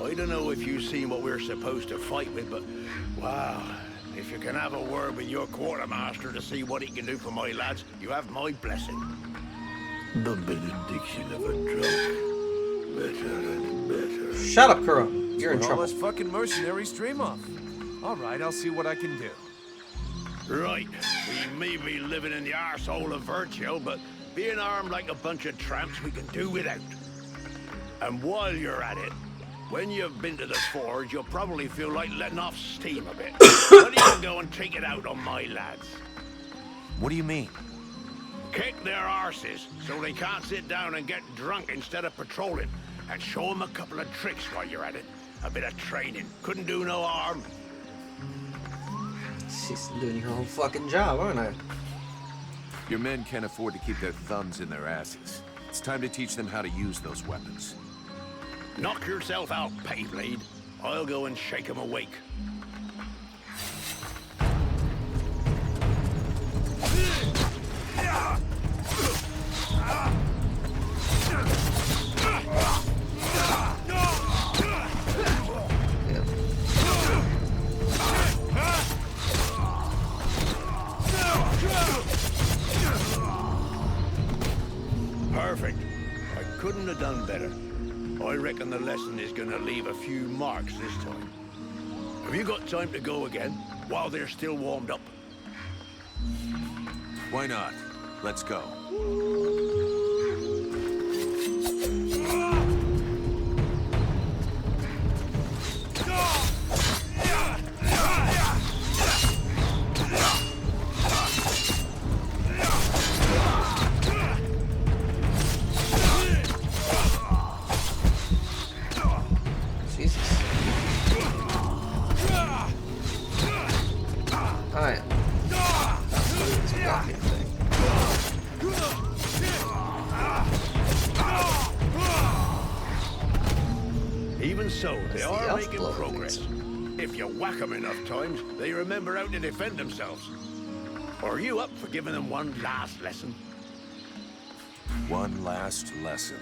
I don't know if you've seen what we're supposed to fight with, but wow, if you can have a word with your quartermaster to see what he can do for my lads, you have my blessing. The benediction of a drunk. Better and better. Shut up, Kuro. You're in All trouble. us fucking mercenaries dream of. All right, I'll see what I can do. Right, we may be living in the arsehole of Virgil, but being armed like a bunch of tramps we can do without. And while you're at it, when you've been to the forge, you'll probably feel like letting off steam a bit. Why don't you go and take it out on my lads? What do you mean? Kick their arses so they can't sit down and get drunk instead of patrolling. And show them a couple of tricks while you're at it. A bit of training. Couldn't do no harm. She's doing her whole fucking job, aren't I? Your men can't afford to keep their thumbs in their asses. It's time to teach them how to use those weapons. Knock yourself out, Payblade. I'll go and shake them awake. Perfect. I couldn't have done better. I reckon the lesson is gonna leave a few marks this time. Have you got time to go again, while they're still warmed up? Why not? Let's go. Alright. This blocking thing. Even so, they That's the are elf making blow progress. If you whack them enough times, they remember how to defend themselves. Are you up for giving them one last lesson? One last lesson.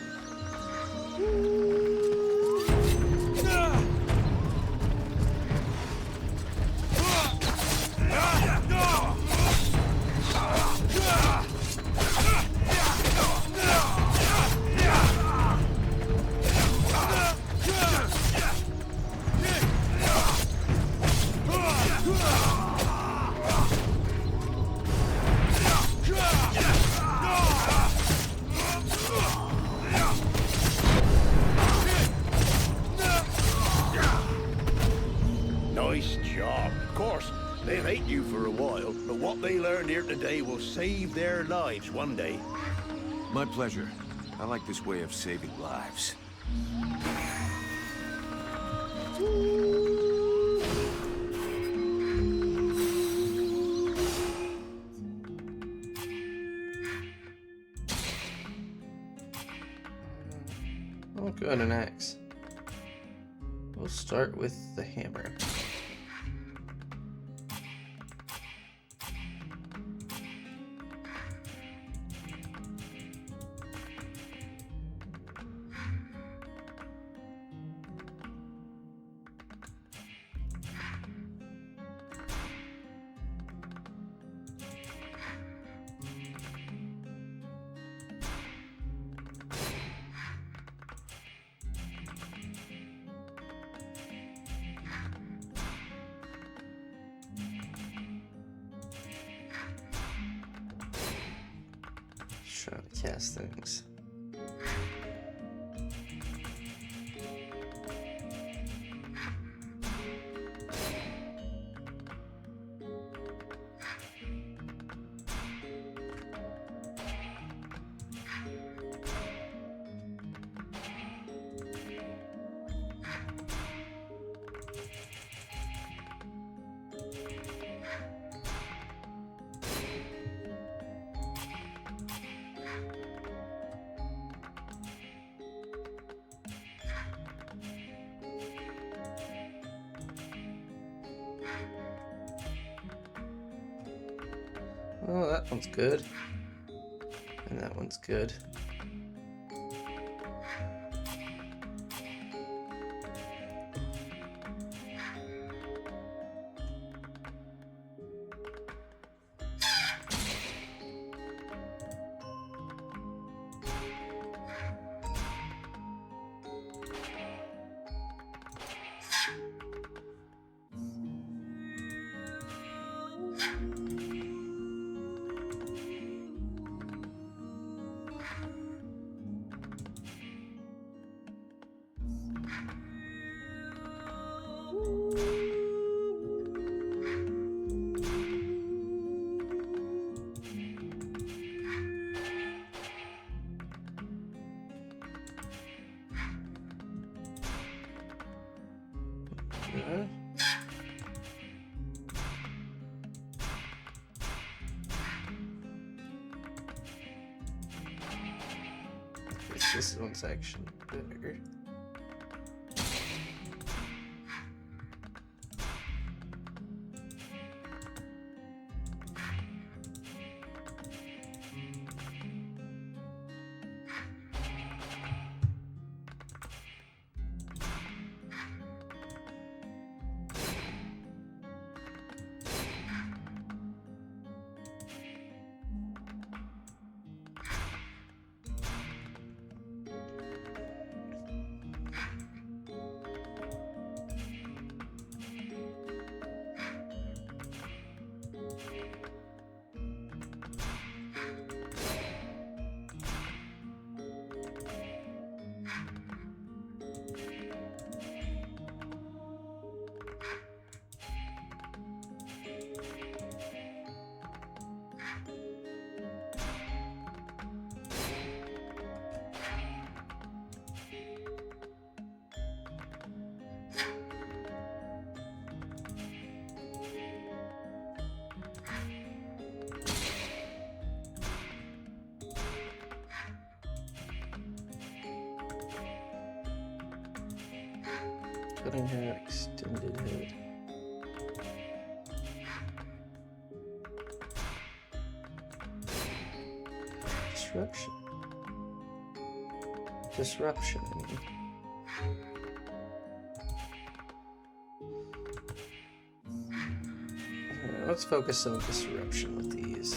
Nice job. Of course, they'll hate you for a while, but what they learned here today will save their lives one day. My pleasure. I like this way of saving lives. good, an axe. We'll start with the hammer. Trying to cast things. Oh, that one's good. And that one's good. Okay. This one's actually bigger. Cutting head, extended head. Disruption. Disruption. Let's focus on disruption with these.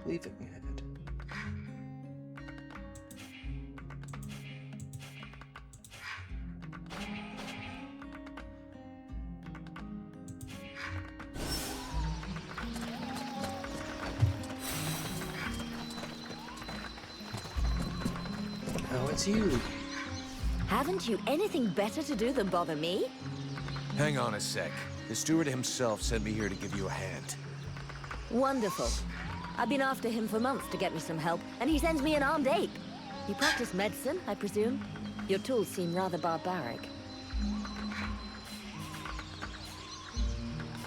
Leaving head. Oh, it's you. Haven't you anything better to do than bother me? Hang on a sec. The steward himself sent me here to give you a hand. Wonderful. I've been after him for months to get me some help, and he sends me an armed ape. You practice medicine, I presume? Your tools seem rather barbaric.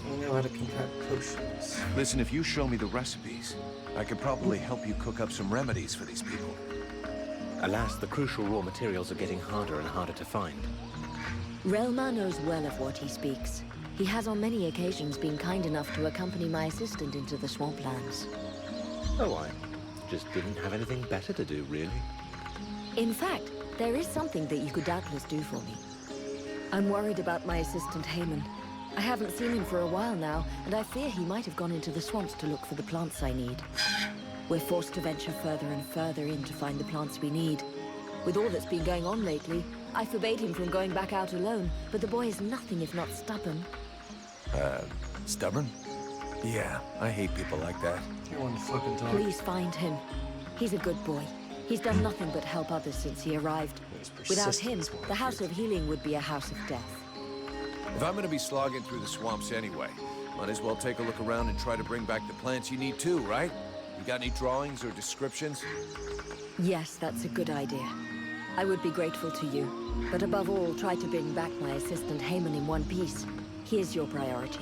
I know how to concoct potions. Listen, if you show me the recipes, I could probably help you cook up some remedies for these people. Alas, the crucial raw materials are getting harder and harder to find. Relma knows well of what he speaks. He has on many occasions been kind enough to accompany my assistant into the swamplands. Oh, I just didn't have anything better to do, really. In fact, there is something that you could doubtless do for me. I'm worried about my assistant Haymon. I haven't seen him for a while now, and I fear he might have gone into the swamps to look for the plants I need. We're forced to venture further and further in to find the plants we need. With all that's been going on lately, I forbade him from going back out alone, but the boy is nothing if not stubborn. Stubborn? Yeah, I hate people like that. You're one fucking dog. Please find him. He's a good boy. He's done nothing but help others since he arrived. Without him, the House of Healing would be a house of death. If I'm gonna be slogging through the swamps anyway, might as well take a look around and try to bring back the plants you need too, right? You got any drawings or descriptions? Yes, that's a good idea. I would be grateful to you, but above all, try to bring back my assistant Haymon in one piece. He is your priority.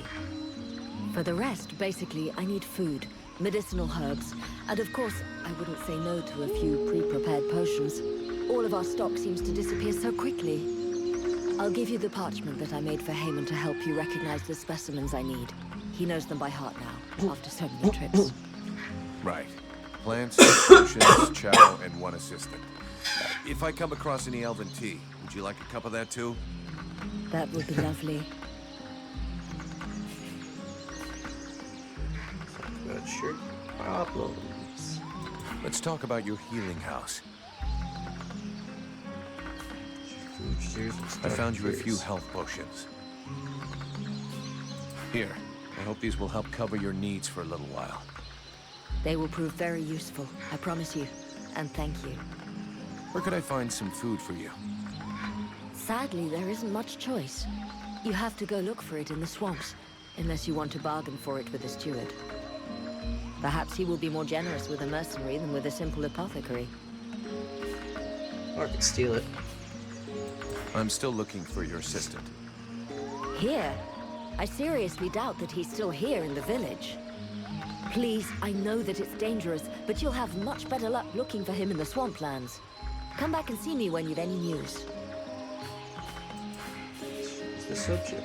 For the rest, basically, I need food, medicinal herbs, and of course, I wouldn't say no to a few pre-prepared potions. All of our stock seems to disappear so quickly. I'll give you the parchment that I made for Haymon to help you recognize the specimens I need. He knows them by heart now, after so many trips. Right. Plants, potions, chow, and one assistant. If I come across any elven tea, would you like a cup of that too? That would be lovely. About your problems. Let's talk about your healing house. I found you a few health potions. Here, I hope these will help cover your needs for a little while. They will prove very useful, I promise you. And thank you. Where could I find some food for you? Sadly, there isn't much choice. You have to go look for it in the swamps, unless you want to bargain for it with the steward. Perhaps he will be more generous with a mercenary than with a simple apothecary. Or I could steal it. I'm still looking for your assistant. Here? I seriously doubt that he's still here in the village. Please, I know that it's dangerous, but you'll have much better luck looking for him in the swamplands. Come back and see me when you've any news. What's the subject?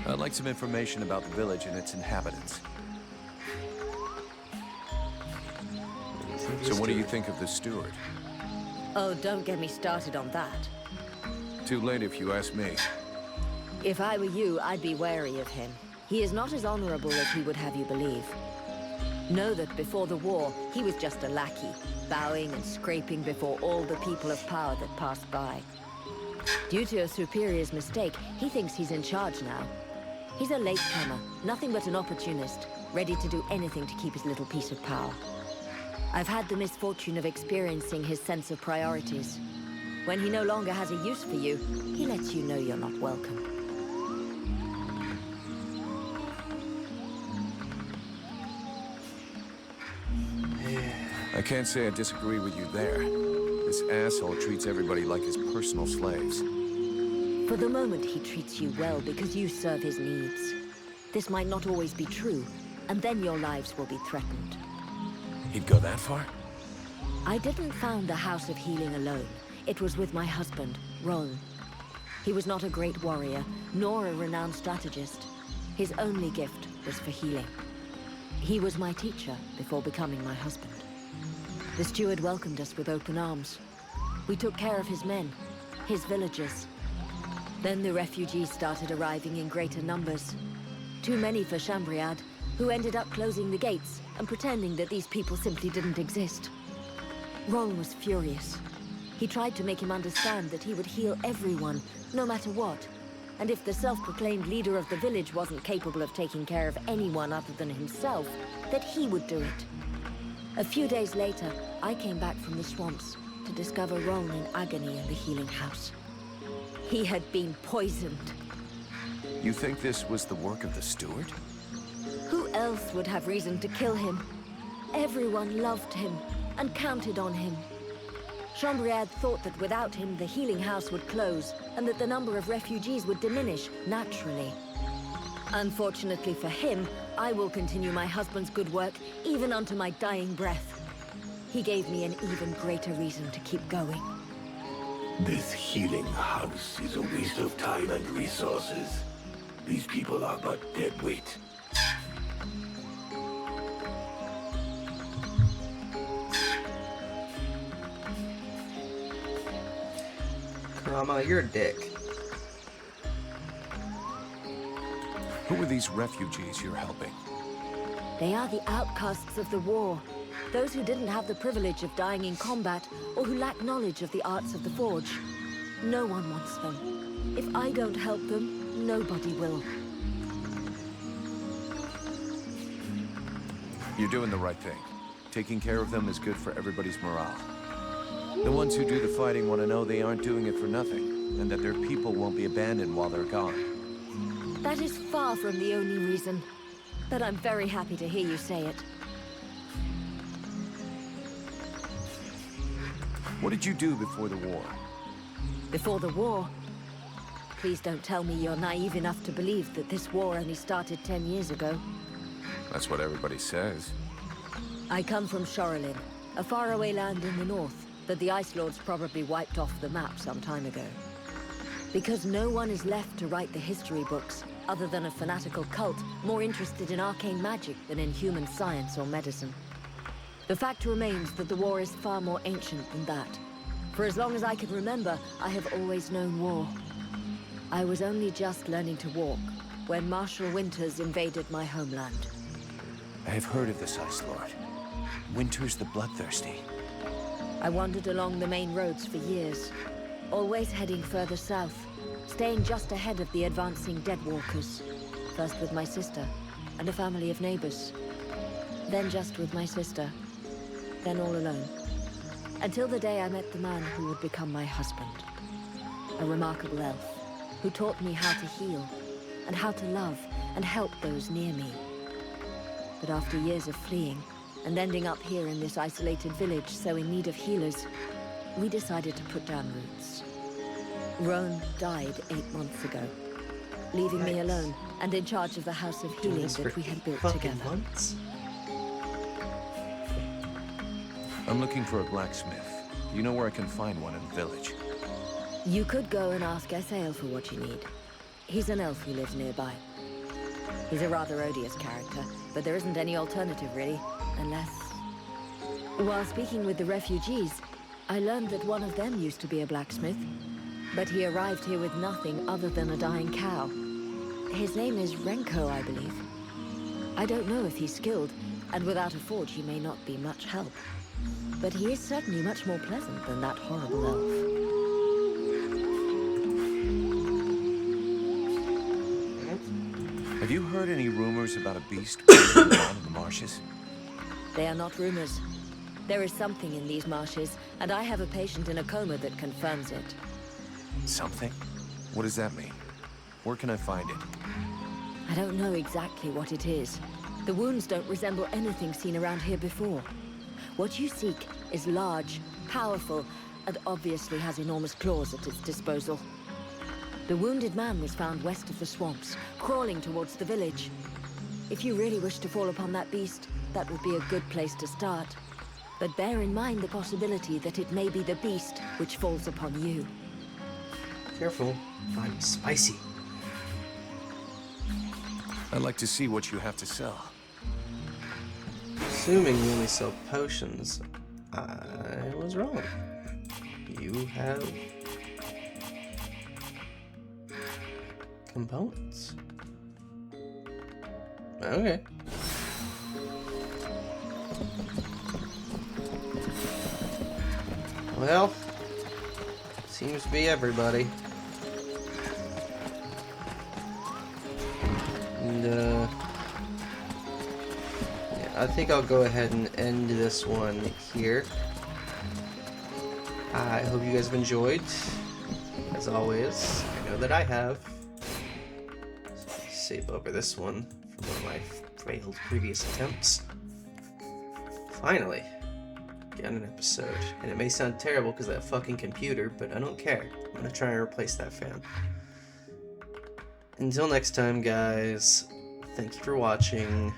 I'd like some information about the village and its inhabitants. So what do you think of the steward? Oh, don't get me started on that. Too late if you ask me. If I were you, I'd be wary of him. He is not as honorable as he would have you believe. Know that before the war, he was just a lackey, bowing and scraping before all the people of power that passed by. Due to a superior's mistake, he thinks he's in charge now. He's a latecomer, nothing but an opportunist, ready to do anything to keep his little piece of power. I've had the misfortune of experiencing his sense of priorities. When he no longer has a use for you, he lets you know you're not welcome. I can't say I disagree with you there. This asshole treats everybody like his personal slaves. For the moment, he treats you well because you serve his needs. This might not always be true, and then your lives will be threatened. He'd go that far? I didn't found the House of Healing alone. It was with my husband, Roln. He was not a great warrior, nor a renowned strategist. His only gift was for healing. He was my teacher before becoming my husband. The steward welcomed us with open arms. We took care of his men, his villagers. Then the refugees started arriving in greater numbers. Too many for Chambriad, who ended up closing the gates and pretending that these people simply didn't exist. Roln was furious. He tried to make him understand that he would heal everyone, no matter what. And if the self-proclaimed leader of the village wasn't capable of taking care of anyone other than himself, that he would do it. A few days later, I came back from the swamps to discover Roln in agony in the healing house. He had been poisoned. You think this was the work of the steward? Who else would have reason to kill him? Everyone loved him and counted on him. Chambriard thought that without him, the healing house would close and that the number of refugees would diminish naturally. Unfortunately for him, I will continue my husband's good work even unto my dying breath. He gave me an even greater reason to keep going. This healing house is a waste of time and resources. These people are but dead weight. Kurama, you're a dick. Who are these refugees you're helping? They are the outcasts of the war. Those who didn't have the privilege of dying in combat, or who lack knowledge of the arts of the forge. No one wants them. If I don't help them, nobody will. You're doing the right thing. Taking care of them is good for everybody's morale. The ones who do the fighting want to know they aren't doing it for nothing, and that their people won't be abandoned while they're gone. That is far from the only reason. But I'm very happy to hear you say it. What did you do before the war? Before the war? Please don't tell me you're naive enough to believe that this war only started 10 years ago. That's what everybody says. I come from Shorelin, a faraway land in the north that the Ice Lords probably wiped off the map some time ago. Because no one is left to write the history books, other than a fanatical cult more interested in arcane magic than in human science or medicine. The fact remains that the war is far more ancient than that. For as long as I can remember, I have always known war. I was only just learning to walk when Marshal Winters invaded my homeland. I have heard of this Ice Lord. Winters the Bloodthirsty. I wandered along the main roads for years, always heading further south, staying just ahead of the advancing Deadwalkers. First with my sister, and a family of neighbors. Then just with my sister. Then all alone. Until the day I met the man who would become my husband. A remarkable elf, who taught me how to heal, and how to love, and help those near me. But after years of fleeing, and ending up here in this isolated village so in need of healers, we decided to put down roots. Roan died 8 months ago, leaving me alone and in charge of the House of Healing that we had built together. Months? I'm looking for a blacksmith. You know where I can find one in the village? You could go and ask Esael for what you need. He's an elf who lives nearby. He's a rather odious character, but there isn't any alternative really, unless... While speaking with the refugees, I learned that one of them used to be a blacksmith, but he arrived here with nothing other than a dying cow. His name is Renko, I believe. I don't know if he's skilled, and without a forge he may not be much help. But he is certainly much more pleasant than that horrible elf. Have you heard any rumors about a beast going on in the marshes? They are not rumors. There is something in these marshes, and I have a patient in a coma that confirms it. Something? What does that mean? Where can I find it? I don't know exactly what it is. The wounds don't resemble anything seen around here before. What you seek is large, powerful, and obviously has enormous claws at its disposal. The wounded man was found west of the swamps, crawling towards the village. If you really wish to fall upon that beast, that would be a good place to start. But bear in mind the possibility that it may be the beast which falls upon you. Careful, I'm spicy. I'd like to see what you have to sell. Assuming you only sell potions, I was wrong. You have components. Okay. Well, seems to be everybody. And yeah, I think I'll go ahead and end this one here. I hope you guys have enjoyed. As always, I know that I have. save over this one from one of my failed previous attempts. Finally, get an episode. And it may sound terrible because of that fucking computer, but I don't care. I'm gonna try and replace that fan. Until next time, guys, thank you for watching.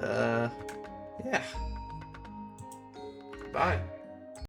Yeah. Bye.